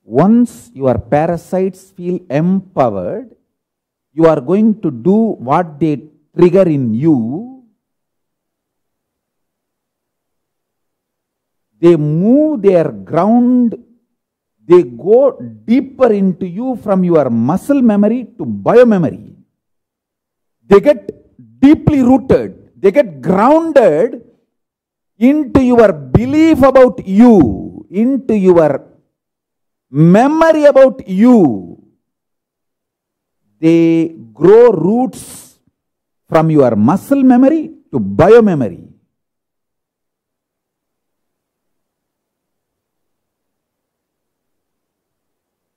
once your parasites feel empowered, you are going to do what they trigger in you. They move their ground, they go deeper into you from your muscle memory to biomemory. They get deeply rooted, they get grounded into your belief about you, into your memory about you. They grow roots from your muscle memory to biomemory.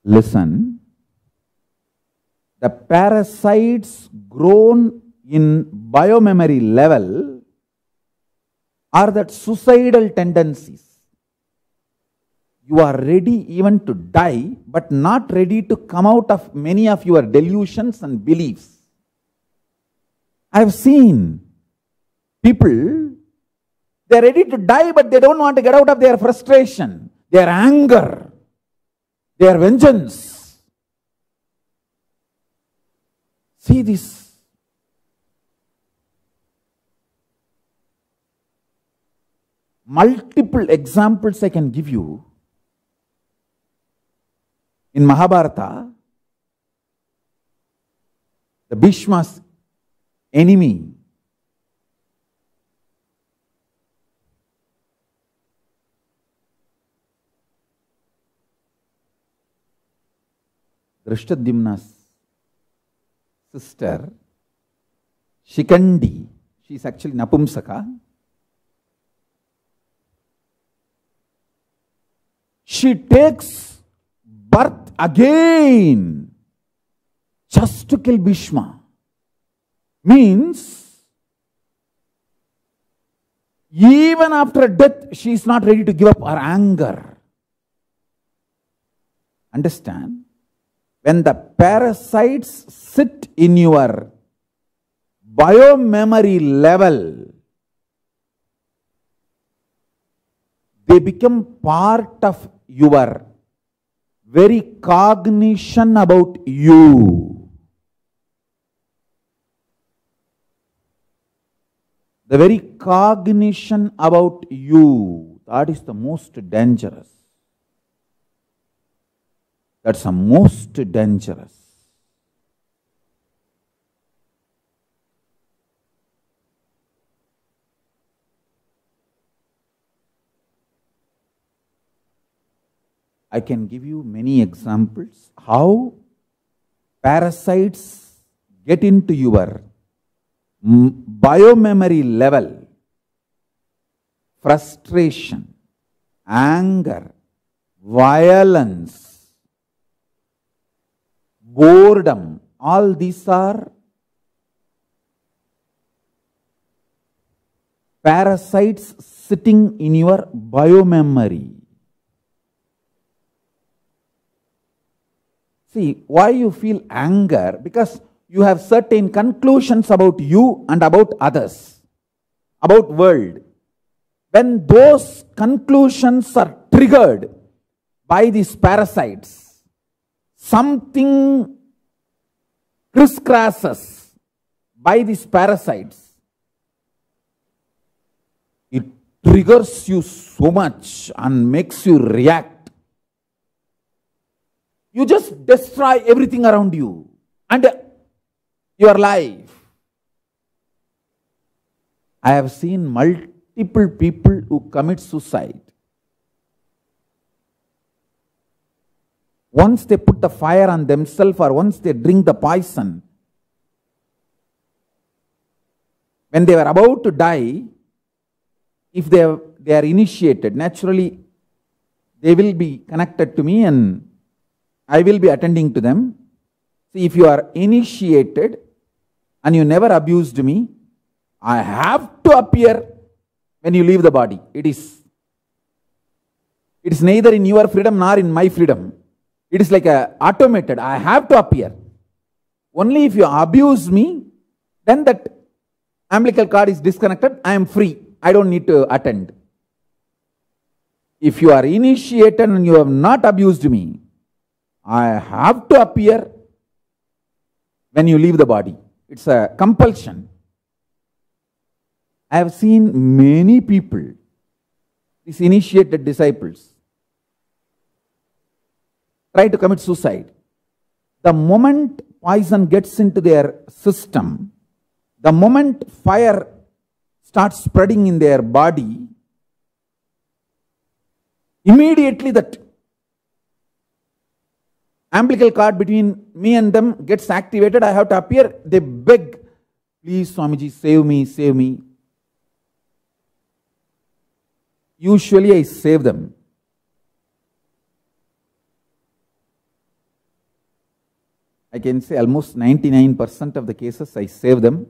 Listen, the parasites grown in biomemory level are that suicidal tendencies. You are ready even to die, but not ready to come out of many of your delusions and beliefs. I have seen people, they are ready to die, but they don't want to get out of their frustration, their anger, their vengeance. See this. Multiple examples I can give you. In Mahabharata, the Bhishma's enemy, Drishtadyumna's sister, Shikandi, she is actually Napumsaka. She takes birth again just to kill Bhishma. Means, even after death, she is not ready to give up her anger. Understand? When the parasites sit in your biomemory level, they become part of your very cognition about you. The very cognition about you, that is the most dangerous. That's the most dangerous. I can give you many examples how parasites get into your biomemory level. Frustration, anger, violence, boredom, all these are parasites sitting in your biomemory. See, why you feel anger? Because you have certain conclusions about you and about others, about world. When those conclusions are triggered by these parasites, something crisscrosses by these parasites. It triggers you so much and makes you react. You just destroy everything around you and your life. I have seen multiple people who commit suicide. Once they put the fire on themselves or once they drink the poison, when they were about to die, if they are initiated, naturally they will be connected to me and I will be attending to them. See, if you are initiated and you never abused me, I have to appear when you leave the body. It is neither in your freedom nor in my freedom. It is like a automated. I have to appear. Only if you abuse me, then that umbilical cord is disconnected. I am free. I don't need to attend. If you are initiated and you have not abused me, I have to appear when you leave the body. It's a compulsion. I have seen many people, these initiated disciples, try to commit suicide. The moment poison gets into their system, the moment fire starts spreading in their body, immediately that umbilical cord between me and them gets activated. I have to appear. They beg, please Swamiji, save me, save me. Usually I save them. I can say almost 99% of the cases I save them.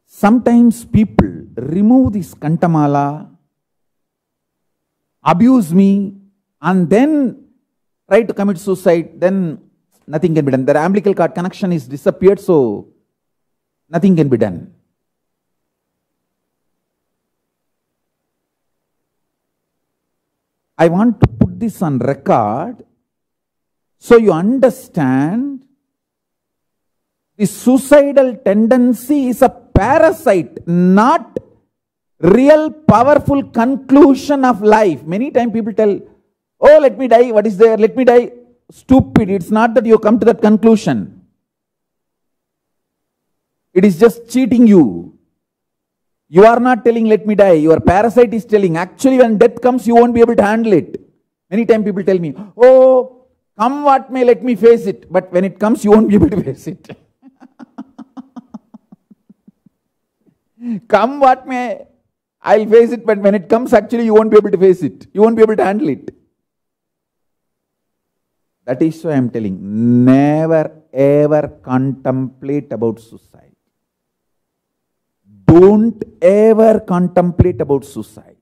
Sometimes people remove this kantamala, abuse me, and then try to commit suicide. Then nothing can be done. Their umbilical cord connection is disappeared, so nothing can be done. I want to put this on record so you understand the suicidal tendency is a parasite, not real powerful conclusion of life. Many times people tell, oh, let me die, what is there, let me die. Stupid, it's not that you come to that conclusion. It is just cheating you. You are not telling let me die, your parasite is telling. Actually when death comes, you won't be able to handle it. Many times people tell me, oh, come what may, let me face it. But when it comes, you won't be able to face it. Come what may, I'll face it, but when it comes, actually you won't be able to face it. You won't be able to handle it. That is why I am telling, never ever contemplate about suicide. Don't ever contemplate about suicide.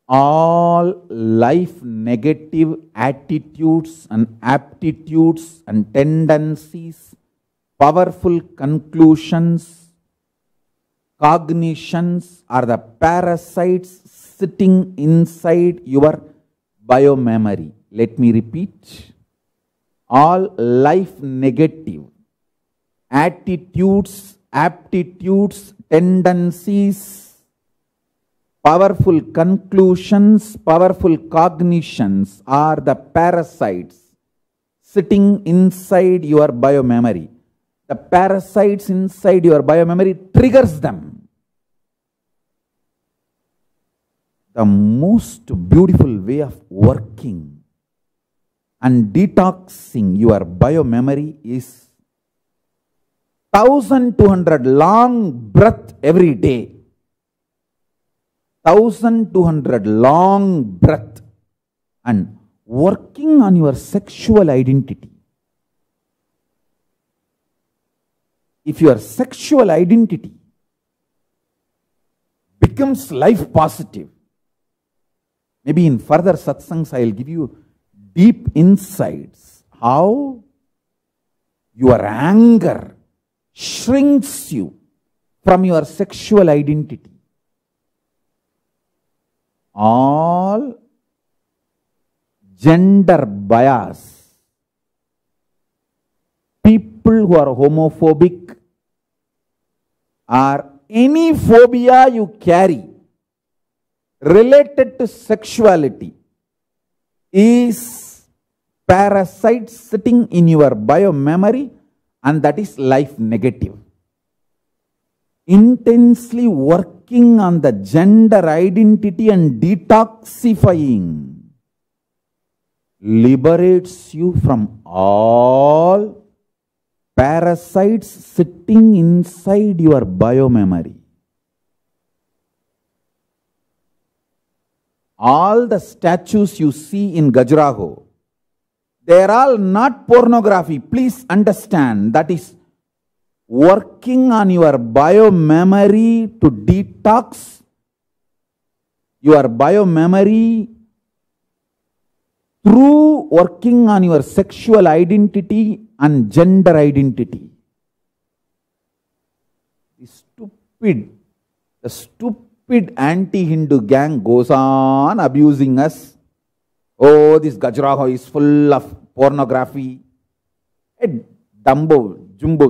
All life negative attitudes and aptitudes and tendencies, powerful conclusions, cognitions are the parasites sitting inside your biomemory. Let me repeat. All life negative attitudes, aptitudes, tendencies, powerful conclusions, powerful cognitions are the parasites sitting inside your biomemory. The parasites inside your biomemory triggers them. The most beautiful way of working and detoxing your biomemory is 1200 long breath every day. 1200 long breath and working on your sexual identity. If your sexual identity becomes life positive, maybe in further satsangs I will give you deep insights how your anger shrinks you from your sexual identity. All gender bias, people who are homophobic or any phobia you carry related to sexuality is parasites sitting in your biomemory, and that is life negative. Intensely working on the gender identity and detoxifying liberates you from all parasites sitting inside your biomemory. All the statues you see in Khajuraho, they are all not pornography. Please understand, that is working on your biomemory to detox your biomemory through working on your sexual identity and gender identity. The stupid anti-Hindu gang goes on abusing us. Oh, this Gajraho is full of pornography. Dumbo, jumbo,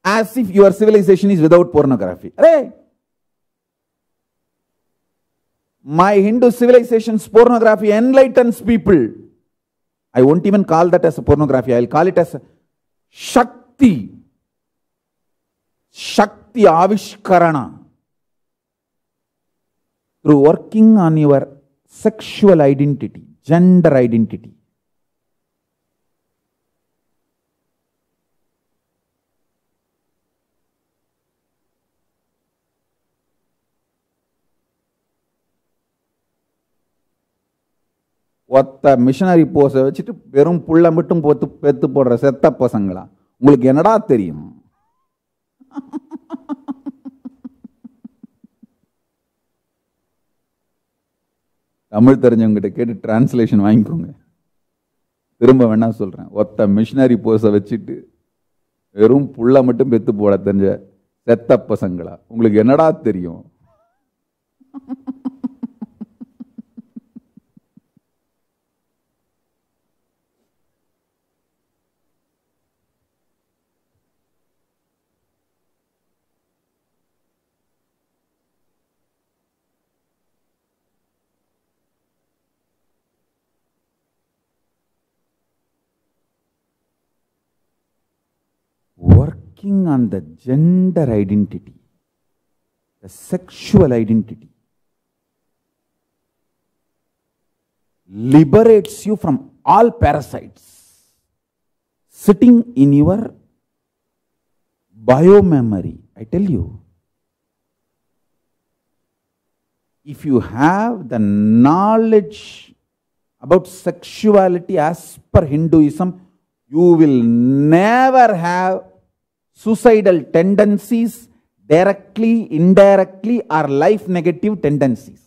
as if your civilization is without pornography. Hey, my Hindu civilization's pornography enlightens people. I won't even call that as a pornography. I'll call it as a Shakti. Shakti Avishkarana. Through working on your sexual identity, gender identity. ஒத்த missionary போஸை வச்சுட்டு வெறும் புள்ள மட்டும் பெத்து போடுற செத்த பசங்களா, உங்களுக்கு என்னடா தெரியும்? தமிழ் தெரிஞ்சவங்ககிட்ட கேட்டு டிரான்ஸ்லேஷன் வாங்கிக்கோங்க. திரும்ப வேணா சொல்றேன், ஒத்த மிஷனரி போஸை வச்சுட்டு வெறும் புள்ள மட்டும் பெத்து போட தெரிஞ்ச செத்த பசங்களா, உங்களுக்கு என்னடா தெரியும்? Working on the gender identity, the sexual identity, liberates you from all parasites sitting in your biomemory. I tell you, if you have the knowledge about sexuality as per Hinduism, you will never have suicidal tendencies, directly, indirectly, or life negative tendencies.